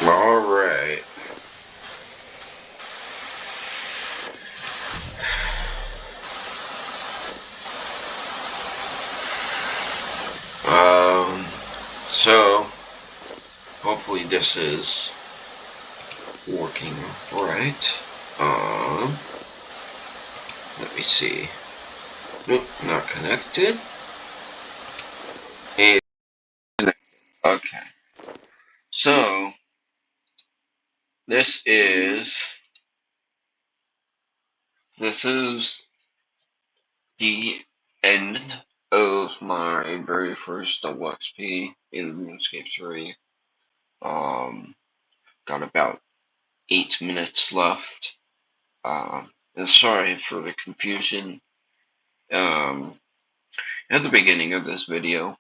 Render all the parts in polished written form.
Alright. So hopefully this is working right. Let me see. Nope, not connected. And okay. So this is the end of my very first double XP in RuneScape 3. Got about 8 minutes left. And sorry for the confusion. At the beginning of this video,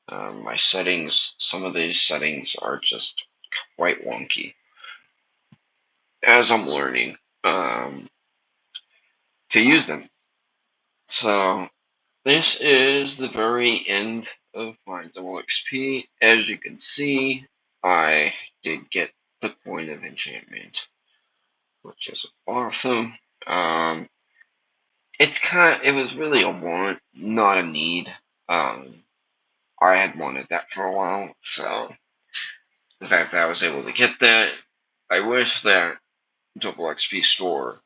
my settings, some of these settings are just quite wonky. As I'm learning to use them. So this is the very end of my double XP. As you can see, I did get the point of enchantment, which is awesome. It was really a want, not a need. I had wanted that for a while, so the fact that I was able to get that, I wish that double XP store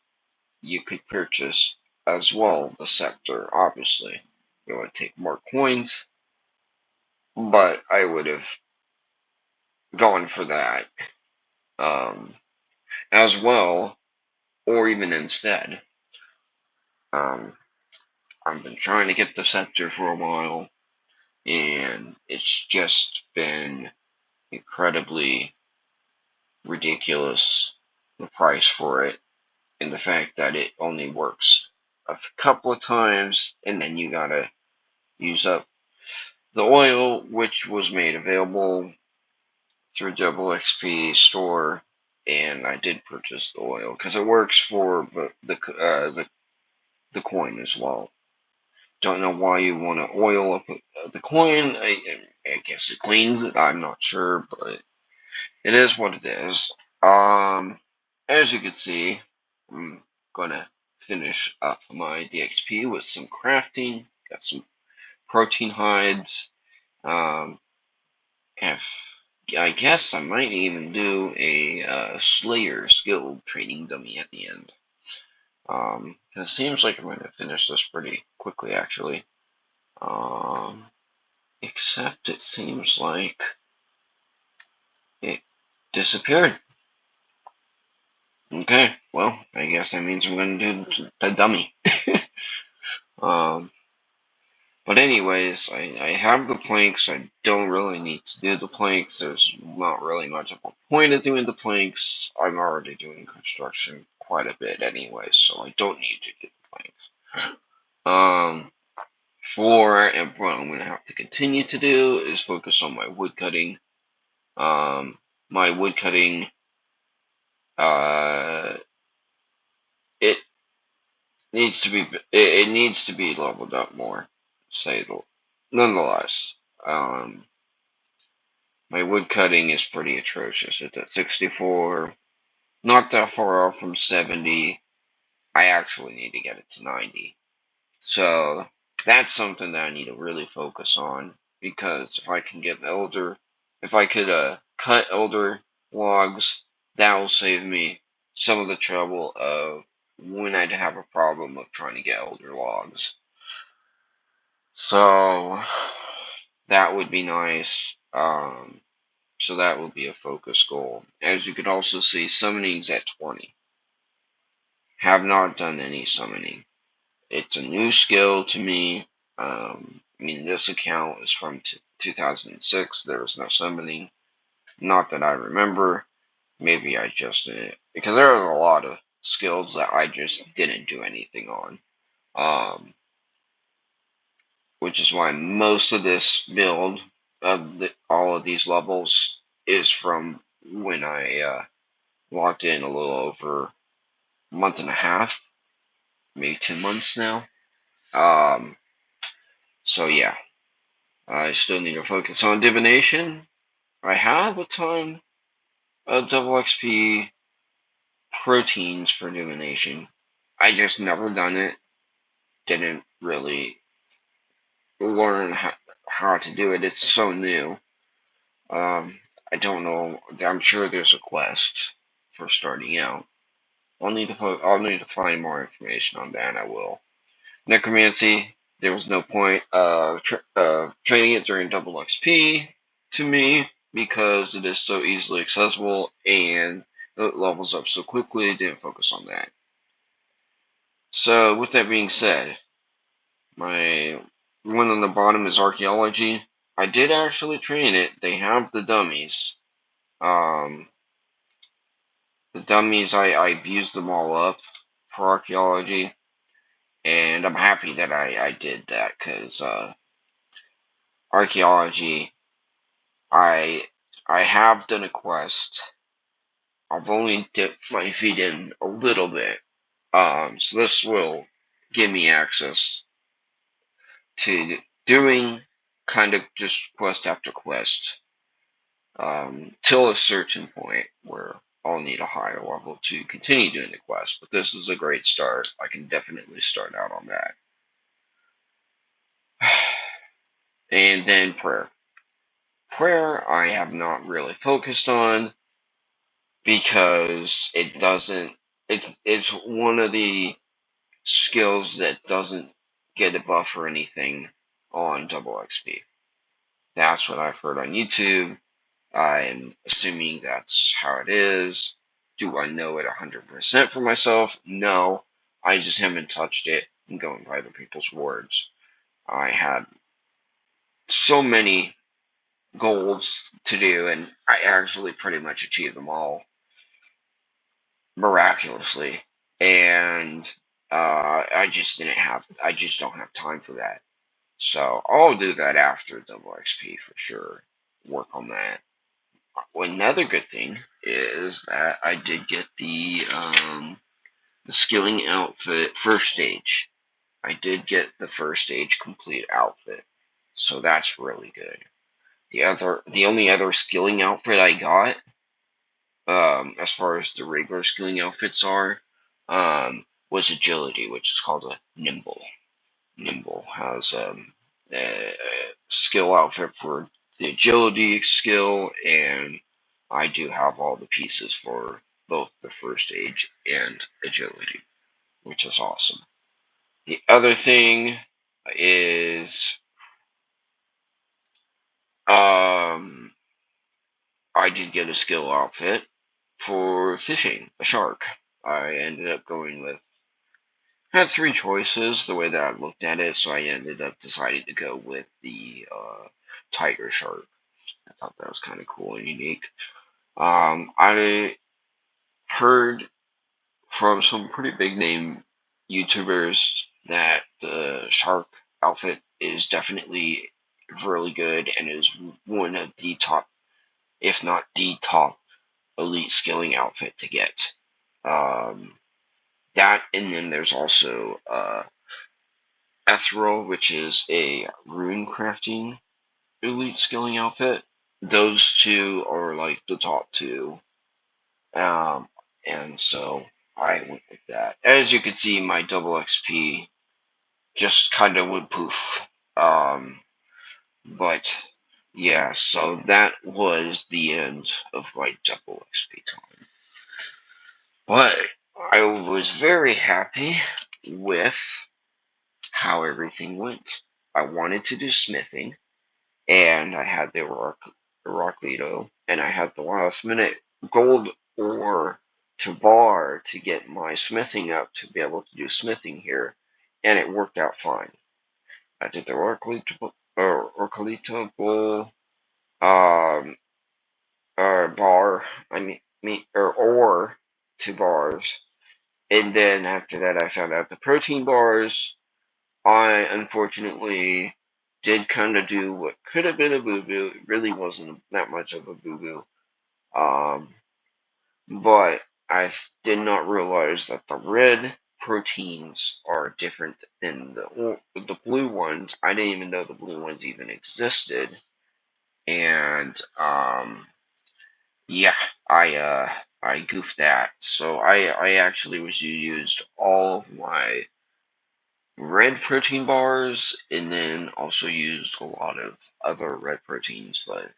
you could purchase as well the scepter. Obviously, it would take more coins, but I would have gone for that as well, or even instead. I've been trying to get the scepter for a while, and it's just been incredibly ridiculous, the price for it, and the fact that it only works a couple of times, and then you gotta use up the oil, which was made available through Double XP store, and I did purchase the oil because it works for the coin as well. Don't know why you want to oil up the coin. I guess it cleans it. I'm not sure, but it is what it is. As you can see, I'm gonna finish up my DXP with some crafting. Got some protein hides. If I guess I might even do a Slayer skill training dummy at the end. It seems like I'm going to finish this pretty quickly, actually. Except it seems like it disappeared. Okay, well, I guess that means I'm going to do the dummy. But anyways, I have the planks. I don't really need to do the planks. There's not really much of a point of doing the planks. I'm already doing construction quite a bit anyway, so I don't need to do the planks. And what I'm going to have to continue to do is focus on my wood cutting. My wood cutting, it needs to be leveled up more. Nonetheless, my wood cutting is pretty atrocious. It's at 64, not that far off from 70. I actually need to get it to 90. So that's something that I need to really focus on, because if I could cut elder logs, that will save me some of the trouble of when I'd have a problem of trying to get elder logs. So that would be nice. So that would be a focus goal. As you could also see, summoning's at 20. Have not done any summoning. It's a new skill to me. I mean, this account is from 2006. There was no summoning. Not that I remember. Maybe I just didn't. Because there are a lot of skills that I just didn't do anything on. Which is why most of this build of all of these levels is from when I logged in a little over a month and a half, maybe 2 months now. So yeah, I still need to focus on divination. I have a ton double XP proteins for divination. I just never done it. Didn't really learn how to do it. It's so new. I don't know. I'm sure there's a quest for starting out. I'll need to find more information on that. I will. Necromancy. There was no point training it during double XP to me because it is so easily accessible and it levels up so quickly. I didn't focus on that. So with that being said, my one on the bottom is archaeology. I did actually train it. They have the dummies. Um, I've used them all up for archaeology, and I'm happy that I did that because archaeology, I I have done a quest. I've only dipped my feet in a little bit, so this will give me access to doing kind of just quest after quest till a certain point where I'll need a higher level to continue doing the quest. But this is a great start. I can definitely start out on that. And then prayer. Prayer I have not really focused on because it doesn't. It's one of the skills that doesn't get a buff or anything on double XP. That's what I've heard on YouTube. I'm assuming that's how it is. Do I know it 100% for myself? No. I just haven't touched it. I'm going by other people's words. I had so many goals to do, and I actually pretty much achieved them all miraculously. And I just don't have time for that. So I'll do that after double XP for sure. Work on that. Another good thing is that I did get the skilling outfit first stage. I did get the first stage complete outfit, so that's really good. The only other skilling outfit I got, as far as the regular skilling outfits are, was agility, which is called a nimble. Nimble has a skill outfit for the agility skill, and I do have all the pieces for both the first stage and agility, which is awesome. The other thing is I did get a skill outfit for fishing a shark. I ended up going with had three choices the way that I looked at it, so I ended up deciding to go with the tiger shark. I thought that was kind of cool and unique. I heard from some pretty big name YouTubers that the shark outfit is definitely really good and is one of the top, if not the top, elite skilling outfit to get. That, and then there's also Ethereal, which is a rune crafting elite skilling outfit. Those two are like the top two. Um, and so I went with that. As you can see, my double XP just kind of went poof. But yeah, so that was the end of my double XP time. But I was very happy with how everything went. I wanted to do smithing, and I had the Rocklito, and I had the last minute gold ore to bar to get my smithing up to be able to do smithing here, and it worked out fine. I did the Rocklito bar, or ore to bars, and then after that I found out the protein bars. I unfortunately did kind of do what could have been a boo boo. It really wasn't that much of a boo boo. But I did not realize that the red proteins are different than the blue ones. I didn't even know the blue ones even existed. And yeah, I goofed that. So I actually was used all of my red protein bars, and then also used a lot of other red proteins, but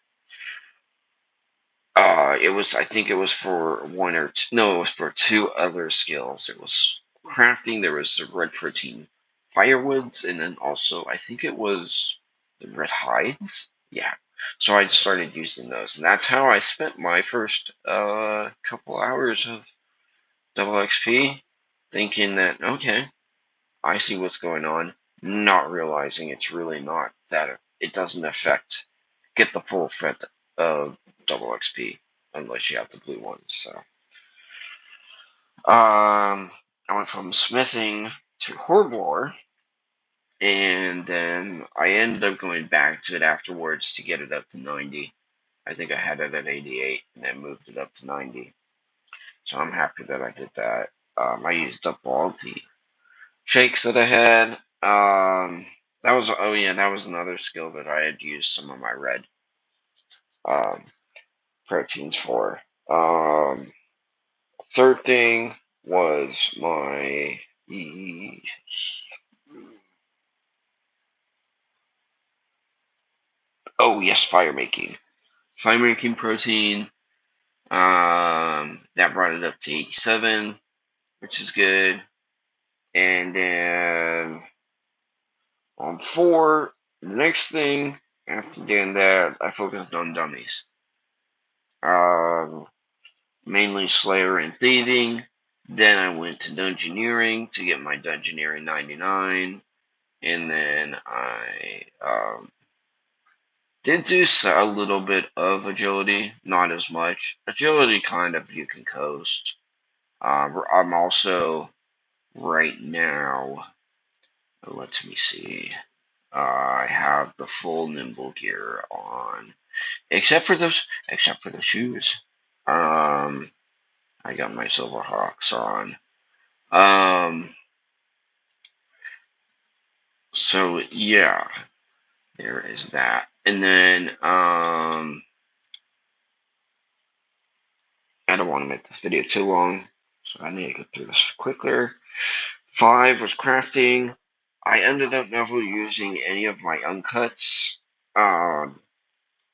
it was, I think it was for one or two, no, it was for two other skills. It was crafting, there was the red protein firewoods, and then also I think it was the red hides. Yeah. So I started using those, and that's how I spent my first couple hours of double XP, thinking that okay, I see what's going on, not realizing it's really not that it doesn't affect get the full effect of double XP unless you have the blue ones. So I went from smithing to Horblore, and then I ended up going back to it afterwards to get it up to 90. I think I had it at 88 and then moved it up to 90. So I'm happy that I did that. I used up all the shakes that I had. That was, oh yeah, that was another skill that I had used some of my red um, proteins for. Third thing was my oh yes, fire making. Fire making protein. That brought it up to 87, which is good. And then on four, the next thing after doing that, I focused on dummies. Um, Mainly Slayer and Thieving. Then I went to Dungeoneering to get my Dungeoneering 99. And then I did do a little bit of Agility, not as much. Agility kind of you can coast. I'm also right now, let me see. I have the full nimble gear on, except for the shoes. Um, I got my silver hawks on. Um, so yeah, there is that. And then I don't want to make this video too long, so I need to get through this quicker. 5 was crafting. I ended up never using any of my uncuts. Um,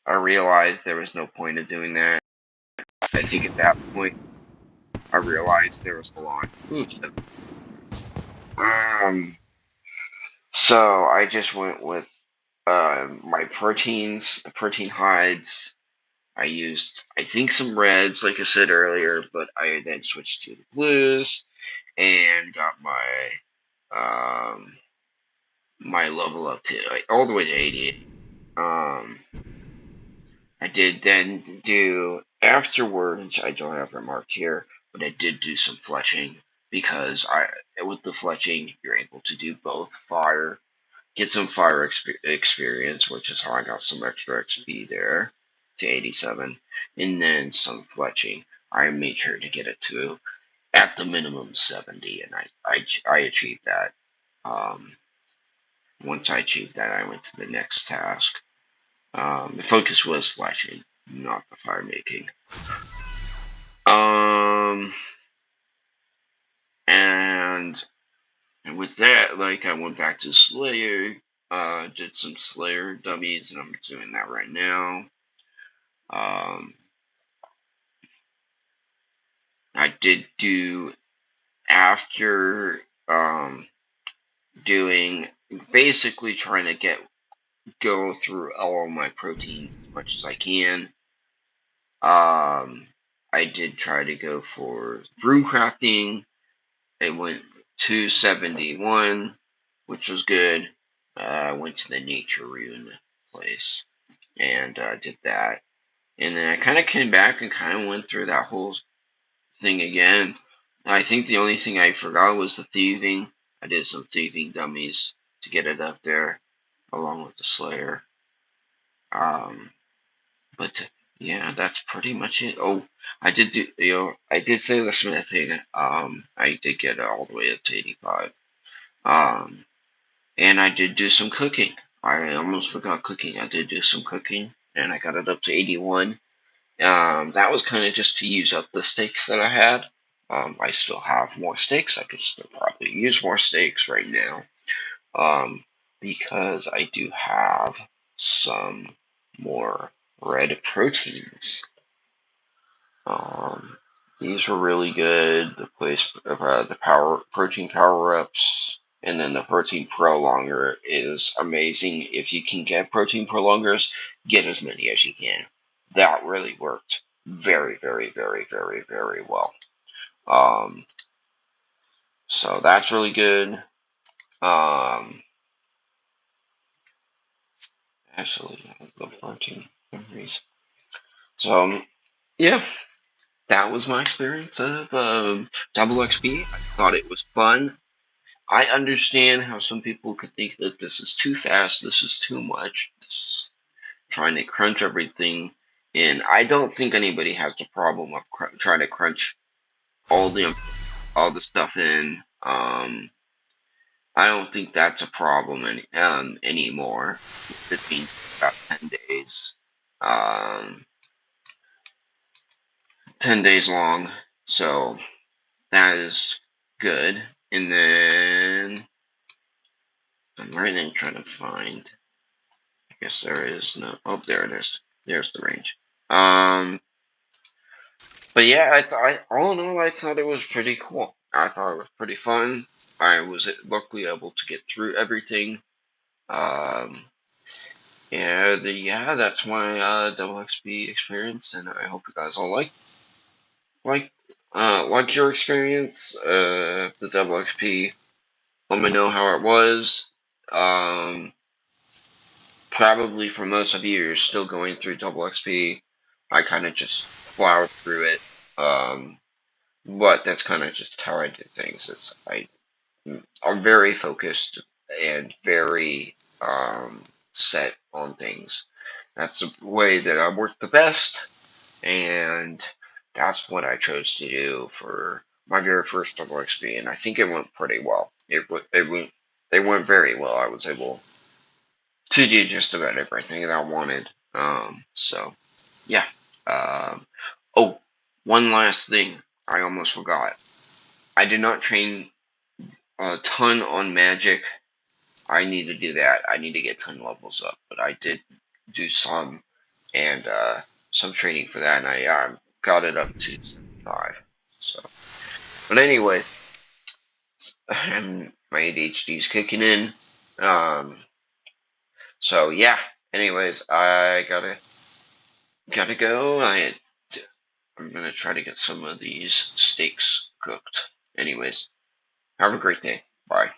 I realized there was no point in doing that. I think at that point, I realized there was a lot. Oops. So I just went with my proteins, the protein hides. I used, I think, some reds, like I said earlier, but I then switched to the blues and got um, my level up to all the way to 88. I did then do afterwards. I don't have it marked here, but I did do some fletching because with the fletching you're able to do both fire, get some fire experience, which is how I got some extra XP there to 87, and then some fletching. I made sure to get it to at the minimum 70, and I achieved that. Um, Once I achieved that, I went to the next task. The focus was flashing, not the fire making. Um, and with that, like, I went back to Slayer, did some Slayer dummies, and I'm doing that right now. I did do after doing basically trying to go through all of my proteins as much as I can. I did try to go for rune crafting. It went 271, which was good. I went to the nature rune place and did that. And then I kind of came back and kind of went through that whole thing again. I think the only thing I forgot was the thieving. I did some thieving dummies to get it up there, along with the Slayer. But yeah, that's pretty much it. Oh, I did do, I did say the smithing. I did get it all the way up to 85. Um, and I did do some cooking. I almost forgot cooking. I did do some cooking, and I got it up to 81. That was kind of just to use up the steaks that I had. I still have more steaks. I could still probably use more steaks right now. Because I do have some more red proteins. Um, these were really good. The protein power ups, and then the protein prolonger is amazing. If you can get protein prolongers, get as many as you can. That really worked very, very, very, very, very well. So that's really good. Actually, the protein memories. So yeah, that was my experience of double XP. I thought it was fun. I understand how some people could think that this is too fast, this is too much, this is trying to crunch everything. And I don't think anybody has a problem of trying to crunch all the stuff in. I don't think that's a problem anymore. It being about 10 days, um, 10 days long. So that is good. And then I'm right then trying to find. I guess there is no. Oh, there it is. There's the range. But yeah, all in all, I thought it was pretty cool. I thought it was pretty fun. I was luckily able to get through everything. Um, yeah, that's my double XP experience, and I hope you guys all like like your experience. The double XP. Let me know how it was. Um, Probably for most of you, you're still going through double XP. I kind of just plowed through it. But that's kind of just how I do things. I'm very focused and very set on things. That's the way that I work the best, and that's what I chose to do for my very first double XP, and I think it went pretty well. It went very well. I was able to do just about everything that I wanted. So yeah. Oh, one last thing I almost forgot. I did not train a ton on magic. I need to do that. I need to get 10 levels up, but I did do some and some training for that, and I got it up to 75. So, but anyways, my ADHD is kicking in. So yeah. Anyways, I gotta go. I'm gonna try to get some of these steaks cooked. Anyways, have a great day. Bye.